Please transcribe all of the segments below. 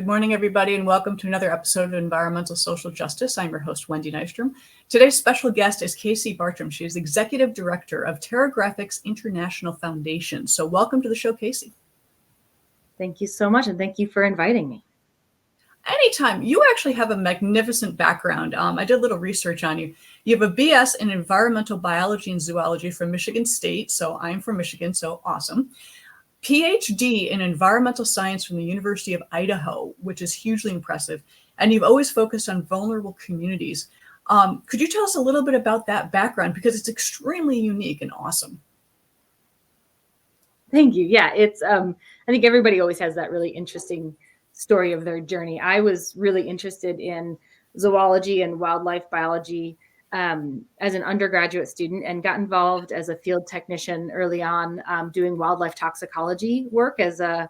morning, everybody, and welcome to another episode of Environmental Social Justice. I'm your host, Wendy Nystrom. Today's special guest is Casey Bartram. She is Executive Director of TerraGraphics International Foundation. So welcome to the show, Casey. Thank you so much, and thank you for inviting me. Anytime. You actually have a magnificent background. I did a little research on you. You have a BS in Environmental Biology and Zoology from Michigan State, so I'm from Michigan, so awesome. PhD in Environmental Science from the University of Idaho, which is hugely impressive. And you've always focused on vulnerable communities. Could you tell us a little bit about that background? Because it's extremely unique and awesome. Thank you. Yeah, it's, I think everybody always has that really interesting story of their journey. I was really interested in zoology and wildlife biology as an undergraduate student, and got involved as a field technician early on, doing wildlife toxicology work as a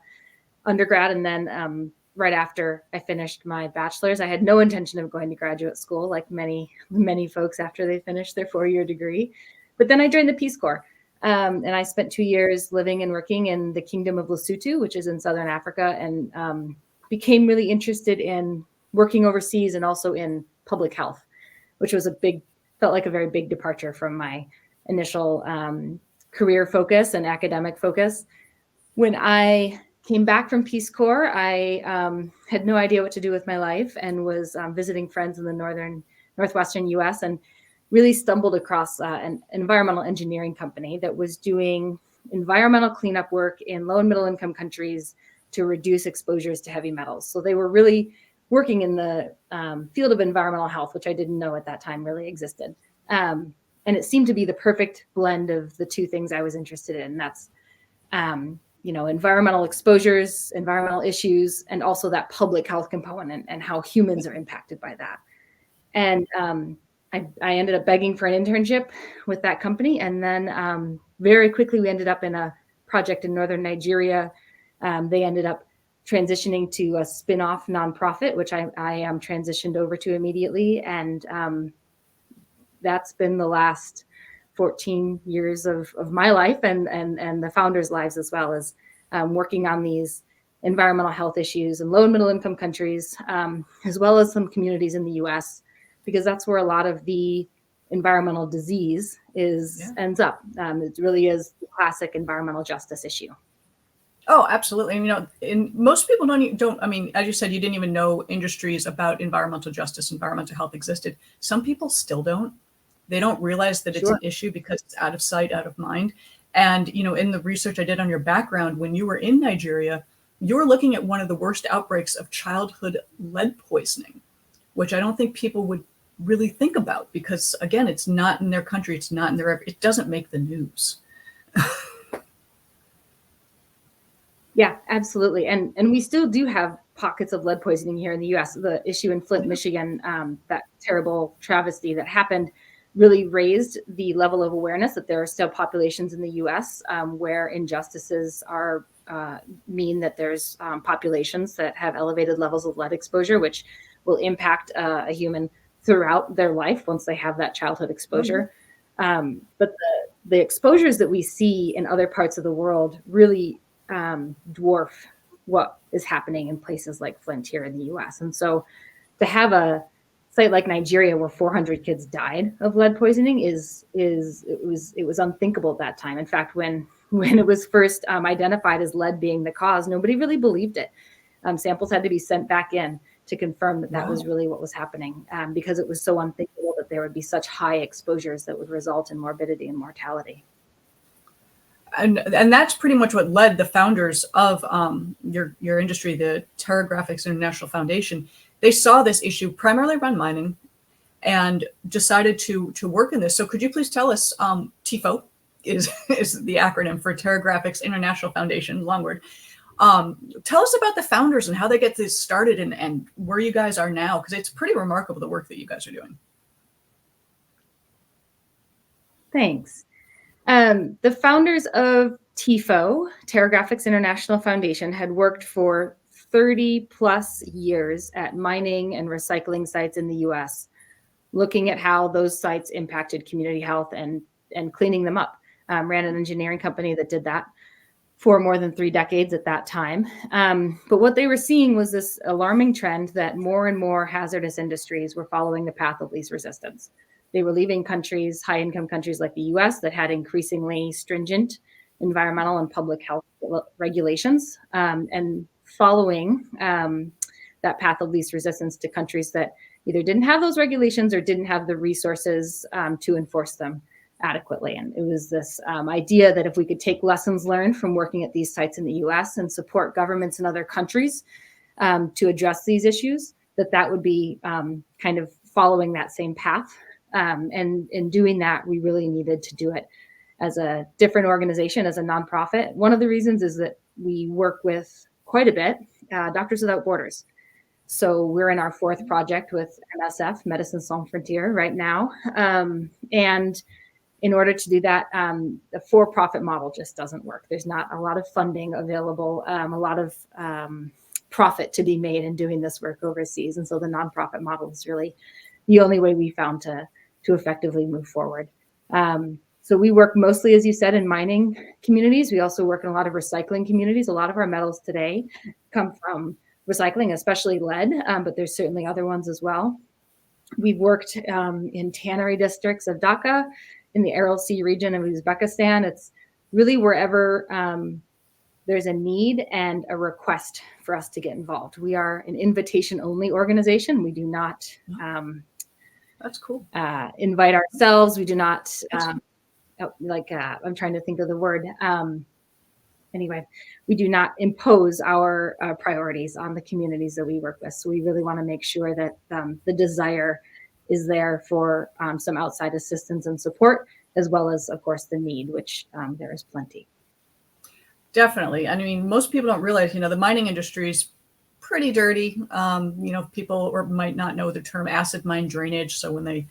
undergrad. And then right after I finished my bachelor's, I had no intention of going to graduate school like many folks after they finish their 4-year degree. But then I joined the Peace Corps, and I spent 2 years living and working in the Kingdom of Lesotho, which is in Southern Africa, and became really interested in working overseas and also in public health, which was felt like a very big departure from my initial career focus and academic focus. When I came back from Peace Corps, I had no idea what to do with my life, and was visiting friends in the northwestern US, and really stumbled across an environmental engineering company that was doing environmental cleanup work in low and middle income countries to reduce exposures to heavy metals. So they were really working in the field of environmental health, which I didn't know at that time really existed. And it seemed to be the perfect blend of the two things I was interested in. That's, environmental exposures, environmental issues, and also that public health component and how humans are impacted by that. And I ended up begging for an internship with that company. And then very quickly, we ended up in a project in northern Nigeria. They ended up transitioning to a spin-off nonprofit, which I transitioned over to immediately. And that's been the last 14 years of my life and the founders' lives, as well as working on these environmental health issues in low and middle income countries, as well as some communities in the US, because that's where a lot of the environmental disease ends up. It really is the classic environmental justice issue. Oh, absolutely. And most people don't, as you said, you didn't even know industries about environmental justice, environmental health existed. Some people still don't. They don't realize that it's an issue because it's out of sight, out of mind. And, in the research I did on your background, when you were in Nigeria, you were looking at one of the worst outbreaks of childhood lead poisoning, which I don't think people would really think about because, again, it's not in their country. It's not in their, it doesn't make the news. Yeah, absolutely. And we still do have pockets of lead poisoning here in the US. The issue in Flint, Michigan, that terrible travesty that happened, really raised the level of awareness that there are still populations in the US where injustices are mean that there's populations that have elevated levels of lead exposure, which will impact a human throughout their life once they have that childhood exposure. But the exposures that we see in other parts of the world really dwarf what is happening in places like Flint here in the US. And so to have a site like Nigeria where 400 kids died of lead poisoning it was unthinkable at that time. In fact, when it was first identified as lead being the cause, nobody really believed it. Samples had to be sent back in to confirm that was really what was happening, because it was so unthinkable that there would be such high exposures that would result in morbidity and mortality. And that's pretty much what led the founders of your industry, the TerraGraphics International Foundation. They saw this issue primarily around mining and decided to work in this. So could you please tell us, TIFO is the acronym for TerraGraphics International Foundation, long word. Tell us about the founders and how they get this started and where you guys are now, because it's pretty remarkable the work that you guys are doing. Thanks. The founders of TIFO, TerraGraphics International Foundation, had worked for 30 plus years at mining and recycling sites in the US, looking at how those sites impacted community health and cleaning them up. Ran an engineering company that did that. for more than 3 decades at that time. But what they were seeing was this alarming trend that more and more hazardous industries were following the path of least resistance. They were leaving countries, high-income countries like the US, that had increasingly stringent environmental and public health regulations, and following that path of least resistance to countries that either didn't have those regulations or didn't have the resources to enforce them adequately. And it was this idea that if we could take lessons learned from working at these sites in the US and support governments in other countries to address these issues, that would be kind of following that same path. And in doing that, we really needed to do it as a different organization, as a nonprofit. One of the reasons is that we work with quite a bit Doctors Without Borders. So we're in our 4th project with MSF, Médecins Sans Frontières, right now. And in order to do that, the for-profit model just doesn't work. There's not a lot of funding available, a lot of profit to be made in doing this work overseas. And so the nonprofit model is really the only way we found to effectively move forward. So we work mostly, as you said, in mining communities. We also work in a lot of recycling communities. A lot of our metals today come from recycling, especially lead, but there's certainly other ones as well. We've worked in tannery districts of Dhaka, in the 𝐓𝐞𝐫𝐫𝐚G𝐫𝐚 region of Uzbekistan. It's really wherever there's a need and a request for us to get involved. We are an invitation-only organization. We do not that's cool. Invite ourselves. We do not I'm trying to think of the word. Anyway, we do not impose our priorities on the communities that we work with. So we really want to make sure that the desire is there for some outside assistance and support, as well as, of course, the need, which there is plenty. Definitely. I mean, most people don't realize, the mining industry is pretty dirty. People might not know the term acid mine drainage. So when they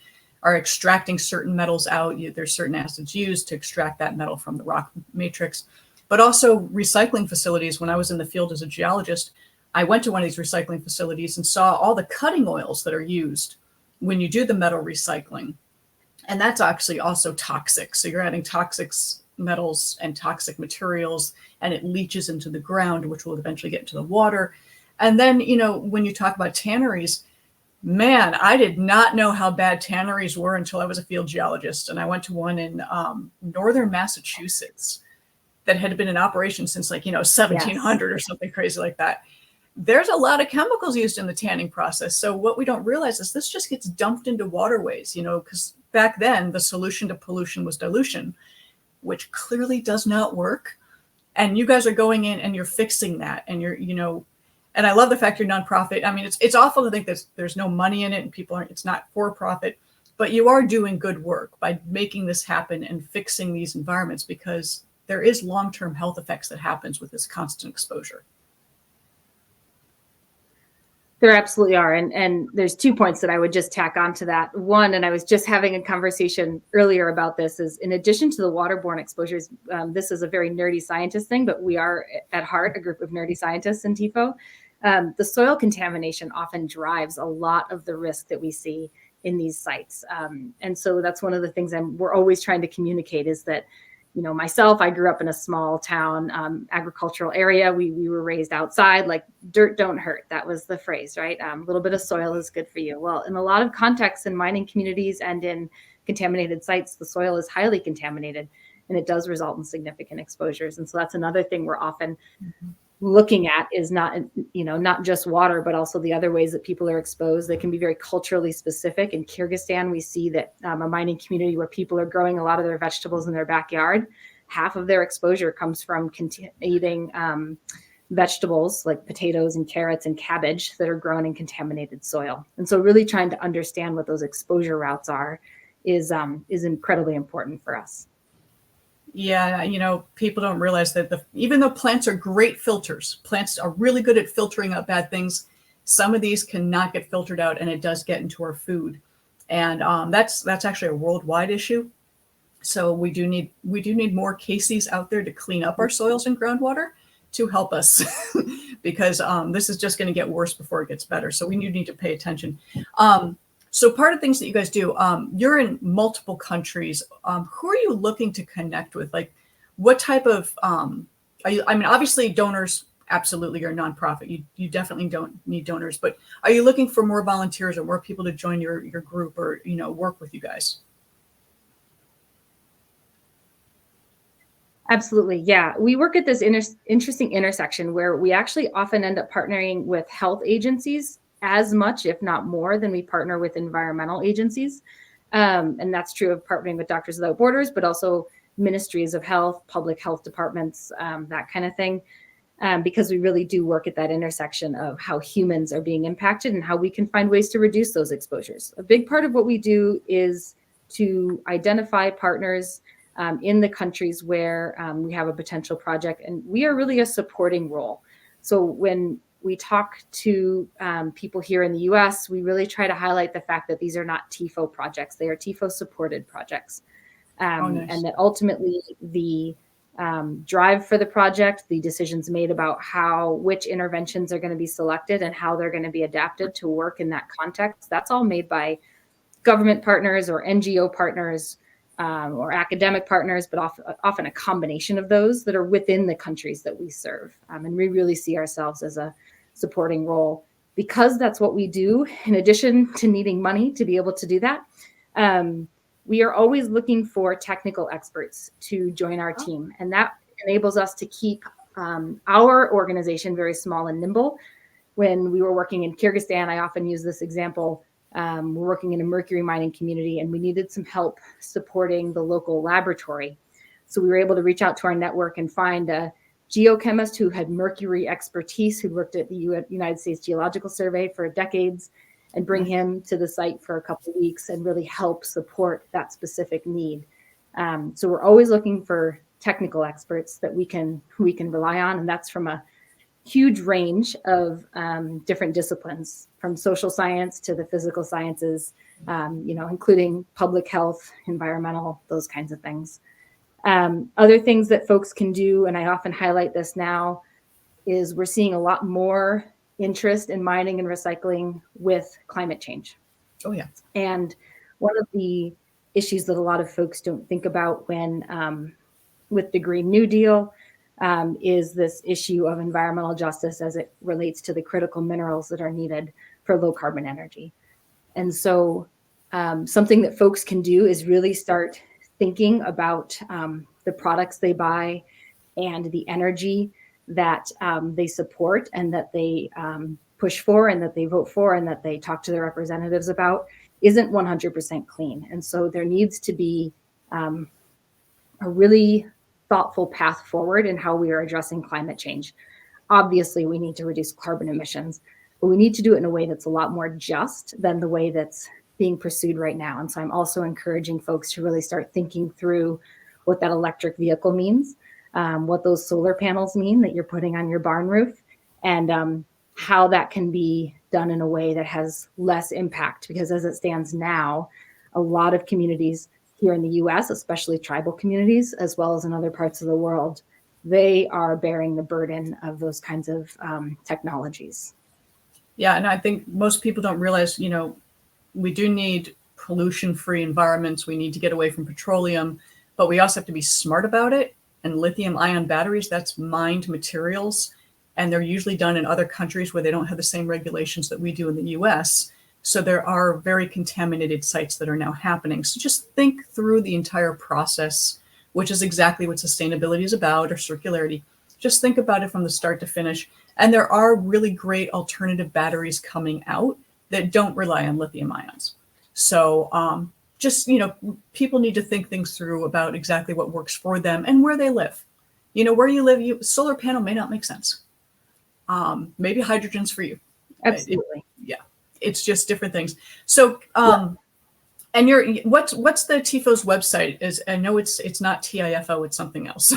are extracting certain metals out, there's certain acids used to extract that metal from the rock matrix. But also recycling facilities. When I was in the field as a geologist, I went to one of these recycling facilities and saw all the cutting oils that are used when you do the metal recycling. And that's actually also toxic. So you're adding toxic metals and toxic materials, and it leaches into the ground, which will eventually get into the water. And then, when you talk about tanneries, man, I did not know how bad tanneries were until I was a field geologist. And I went to one in northern Massachusetts that had been in operation since 1700 or something crazy like that. There's a lot of chemicals used in the tanning process. So what we don't realize is this just gets dumped into waterways, because back then the solution to pollution was dilution, which clearly does not work. And you guys are going in and you're fixing that. And and I love the fact you're nonprofit. I mean, it's awful to think that there's no money in it and it's not for profit, but you are doing good work by making this happen and fixing these environments, because there is long-term health effects that happens with this constant exposure. There absolutely are. And there's 2 points that I would just tack onto that. One, and I was just having a conversation earlier about this, is in addition to the waterborne exposures, this is a very nerdy scientist thing, but we are at heart a group of nerdy scientists in TIFO. The soil contamination often drives a lot of the risk that we see in these sites. And so that's one of the things we're always trying to communicate, is that myself, I grew up in a small town, agricultural area. We were raised outside, like dirt don't hurt. That was the phrase, right? A little bit of soil is good for you. Well, in a lot of contexts in mining communities and in contaminated sites, the soil is highly contaminated, and it does result in significant exposures. And so that's another thing we're often looking at, is not just water, but also the other ways that people are exposed. They can be very culturally specific. In Kyrgyzstan, we see that a mining community where people are growing a lot of their vegetables in their backyard, half of their exposure comes from eating vegetables like potatoes and carrots and cabbage that are grown in contaminated soil. And so really trying to understand what those exposure routes are is incredibly important for us. Yeah, people don't realize that even though plants are great filters, plants are really good at filtering out bad things, some of these cannot get filtered out, and it does get into our food. And that's actually a worldwide issue. So we do need more cases out there to clean up our soils and groundwater to help us, because this is just going to get worse before it gets better. So we need to pay attention. So part of things that you guys do, you're in multiple countries. Who are you looking to connect with? Like, what type of I mean, obviously donors, absolutely, you're a nonprofit. You definitely don't need donors, but are you looking for more volunteers or more people to join your group or, work with you guys? Absolutely. Yeah. We work at this interesting intersection where we actually often end up partnering with health agencies as much, if not more, than we partner with environmental agencies. And that's true of partnering with Doctors Without Borders, but also ministries of health, public health departments, that kind of thing. Because we really do work at that intersection of how humans are being impacted and how we can find ways to reduce those exposures. A big part of what we do is to identify partners in the countries where we have a potential project, and we are really a supporting role. So when we talk to people here in the US, we really try to highlight the fact that these are not TIFO projects. They are TIFO supported projects. Nice. And that ultimately the drive for the project, the decisions made about which interventions are going to be selected and how they're going to be adapted to work in that context, that's all made by government partners or NGO partners or academic partners, but often a combination of those that are within the countries that we serve. And we really see ourselves as a supporting role because that's what we do. In addition to needing money to be able to do that, we are always looking for technical experts to join our team. And that enables us to keep our organization very small and nimble. When we were working in Kyrgyzstan, I often use this example. We're working in a mercury mining community and we needed some help supporting the local laboratory. So we were able to reach out to our network and find a geochemist who had mercury expertise, who worked at the United States Geological Survey for decades, and bring him to the site for a couple of weeks and really help support that specific need. So we're always looking for technical experts that we can rely on. And that's from a huge range of different disciplines, from social science to the physical sciences, including public health, environmental, those kinds of things. Other things that folks can do, and I often highlight this now, is we're seeing a lot more interest in mining and recycling with climate change. Oh, yeah. And one of the issues that a lot of folks don't think about when with the Green New Deal is this issue of environmental justice as it relates to the critical minerals that are needed for low carbon energy. And so something that folks can do is really start thinking about the products they buy and the energy that they support and that they push for and that they vote for and that they talk to their representatives about isn't 100% clean. And so there needs to be a really thoughtful path forward in how we are addressing climate change. Obviously, we need to reduce carbon emissions, but we need to do it in a way that's a lot more just than the way that's being pursued right now. And so I'm also encouraging folks to really start thinking through what that electric vehicle means, what those solar panels mean that you're putting on your barn roof, and how that can be done in a way that has less impact. Because as it stands now, a lot of communities here in the US, especially tribal communities, as well as in other parts of the world, they are bearing the burden of those kinds of technologies. Yeah, and I think most people don't realize, we do need pollution-free environments. We need to get away from petroleum, but we also have to be smart about it. And lithium-ion batteries, that's mined materials, and they're usually done in other countries where they don't have the same regulations that we do in the US. So there are very contaminated sites that are now happening. So just think through the entire process, which is exactly what sustainability is about, or circularity. Just think about it from the start to finish. And there are really great alternative batteries coming out that don't rely on lithium ions. So people need to think things through about exactly what works for them and where they live. Where you live, solar panel may not make sense. Maybe hydrogen's for you. Absolutely. It's just different things. So, and what's the TIFO's website? I know it's not TIFO, it's something else.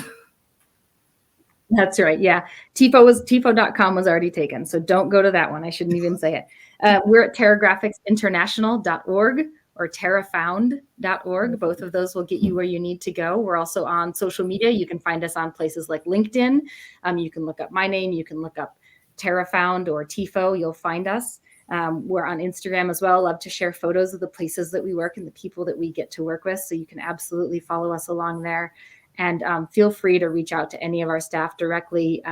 That's right. Yeah. TIFO.com was already taken. So don't go to that one. I shouldn't even say it. We're at TerraGraphicsInternational.org or TerraFound.org. Both of those will get you where you need to go. We're also on social media. You can find us on places like LinkedIn. You can look up my name. You can look up TerraFound or TIFO. You'll find us. We're on Instagram as well. Love to share photos of the places that we work and the people that we get to work with. So you can absolutely follow us along there. And feel free to reach out to any of our staff directly.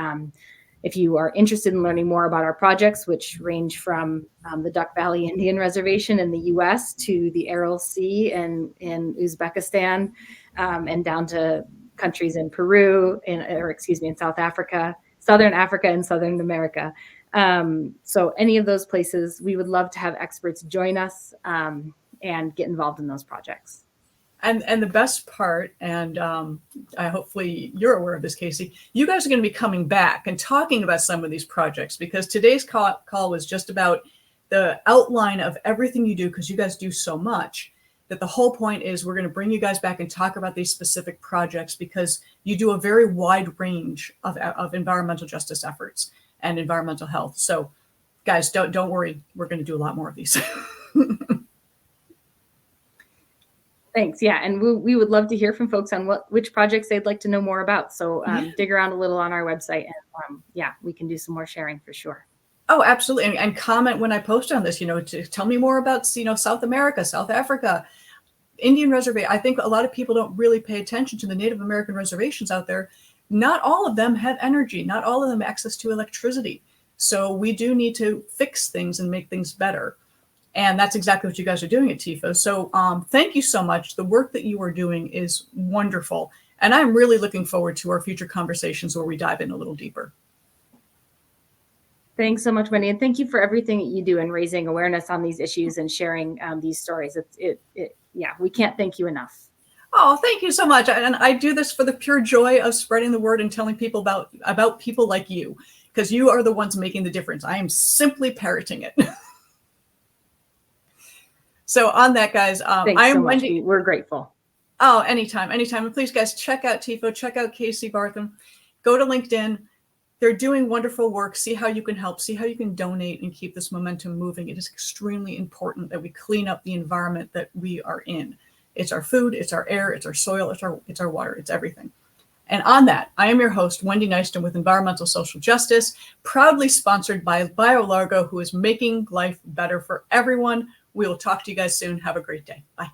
If you are interested in learning more about our projects, which range from the Duck Valley Indian Reservation in the US to the Aral Sea in Uzbekistan, and down to countries in Peru, in South Africa, Southern Africa, and Southern America. So any of those places, we would love to have experts join us and get involved in those projects. And the best part, and hopefully you're aware of this, Casey, you guys are going to be coming back and talking about some of these projects, because today's call was just about the outline of everything you do, because you guys do so much, that the whole point is we're going to bring you guys back and talk about these specific projects, because you do a very wide range of environmental justice efforts and environmental health. So guys, don't worry, we're going to do a lot more of these. Thanks. Yeah, and we would love to hear from folks on which projects they'd like to know more about. So dig around a little on our website, and yeah, we can do some more sharing for sure. Oh, absolutely. And comment when I post on this, to tell me more about, South America, South Africa, Indian reservation. I think a lot of people don't really pay attention to the Native American reservations out there. Not all of them have energy, not all of them access to electricity. So we do need to fix things and make things better. And that's exactly what you guys are doing at TIFO. So thank you so much. The work that you are doing is wonderful. And I'm really looking forward to our future conversations where we dive in a little deeper. Thanks so much, Wendy. And thank you for everything that you do in raising awareness on these issues and sharing these stories. Yeah, we can't thank you enough. Oh, thank you so much. And I do this for the pure joy of spreading the word and telling people about people like you, because you are the ones making the difference. I am simply parroting it. So on that, guys, Thanks so much. Wendy. We're grateful. Oh, anytime. And please, guys, check out TIFO, check out Casey Bartham, go to LinkedIn. They're doing wonderful work. See how you can help, see how you can donate and keep this momentum moving. It is extremely important that we clean up the environment that we are in. It's our food, it's our air, it's our soil, it's our water, it's everything. And on that, I am your host, Wendy Nyston with Environmental Social Justice, proudly sponsored by BioLargo, who is making life better for everyone. We will talk to you guys soon. Have a great day. Bye.